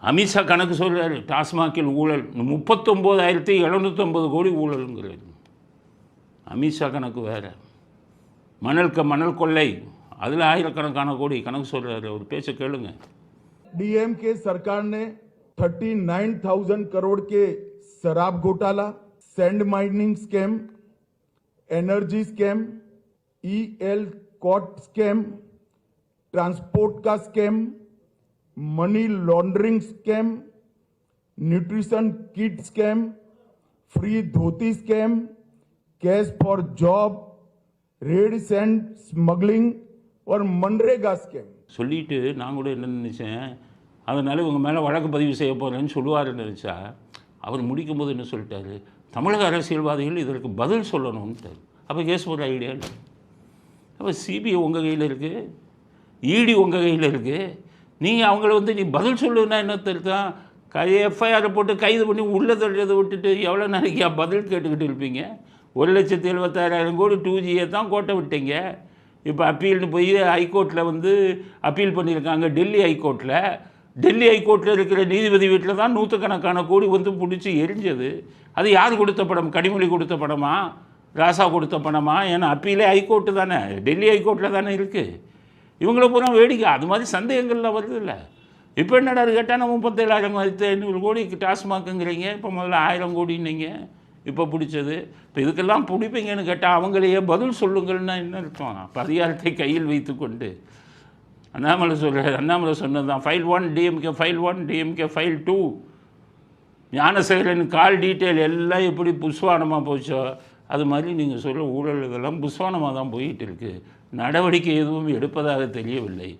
அமித்ஷா கணக்கு சொல்கிறாரு, டாஸ்மாகில் ஊழல் 39,750 கோடி ஊழலுங்கிறாரு. அமித்ஷா கணக்கு வேறு. மணல் கொள்ளை அதில் ஆயிரக்கணக்கான கோடி கணக்கு சொல்கிறாரு. ஒரு பேச்ச கேளுங்க. डीएमके सरकार ने 39,000 करोड़ के शराब घोटाला, sand mining scam, energy scam, ELCOT scam, transport का scam, money laundering scam, nutrition kit scam, free dhoti scam, cash for job, red sand smuggling और मनरेगा स्कैम சொல்லிட்டு நான் கூட என்ன நினச்சேன், அதனால் இவங்க மேலே வழக்கு பதிவு செய்ய போகிறேன்னு சொல்லுவாருன்னு நினச்சா, அவர் முடிக்கும் போது என்ன சொல்லிட்டாரு, தமிழக அரசியல்வாதிகள் இதற்கு பதில் சொல்லணும்ட்டார். அப்போ கேஸ் போடுற ஐடியா இல்லை. அப்போ சிபிஐ உங்கள் கையில் இருக்குது, இடி உங்கள் கையில் இருக்குது. நீங்கள் அவங்கள நீ பதில் சொல்லுன்னா என்ன தெரியும், எஃப்ஐஆரை போட்டு கைது பண்ணி உள்ளே தள்ளுறதை விட்டுட்டு எவ்வளோ நாளைக்கு பதில் கேட்டுக்கிட்டு இருப்பீங்க? 1,76,000 கோடி 2Gயை தான் கோட்டை விட்டீங்க. இப்போ அப்பீல்னு போய் ஹைகோர்ட்டில் அப்பீல் பண்ணியிருக்காங்க. டெல்லி ஹைகோர்ட்டில் இருக்கிற நீதிபதி வீட்டில் தான் நூற்றுக்கணக்கான கோடி பிடிச்சி எரிஞ்சது. அது யார் கொடுத்த படம்? கனிமொழி கொடுத்த படமா, ராசா கொடுத்த படமா? ஏன்னா அப்பீலே ஹைகோர்ட்டு தானே, டெல்லி ஹைகோர்ட்டில் தானே இருக்குது. இவங்கள பூரா வேடிக்கை. அது மாதிரி சந்தேகங்கள்லாம் வருது இல்லை. இப்போ என்னடா கேட்டால் 37,500 கோடி டாஸ்மாக்குங்கிறீங்க, இப்போ முதல்ல 1000 கோடின்னீங்க, இப்போ பிடிச்சது. இப்போ இதுக்கெல்லாம் பிடிப்பீங்கன்னு கேட்டால் அவங்களையே பதில் சொல்லுங்கள்னா என்ன அர்த்தம்? அப்போ அதிகாரத்தை கையில் வைத்து கொண்டு அண்ணாமலை சொன்னது தான், file 1 DMK, file 1 DMK, file 2 Gnanasekaran call detail எல்லாம் எப்படி புஸ்வானமாக போச்சோ அது மாதிரி நீங்கள் சொல்ல ஊழல் இதெல்லாம் புஸ்வானமாக தான் போயிட்டு இருக்குது. நடவடிக்கை எதுவும் எடுப்பதாக தெரியவில்லை.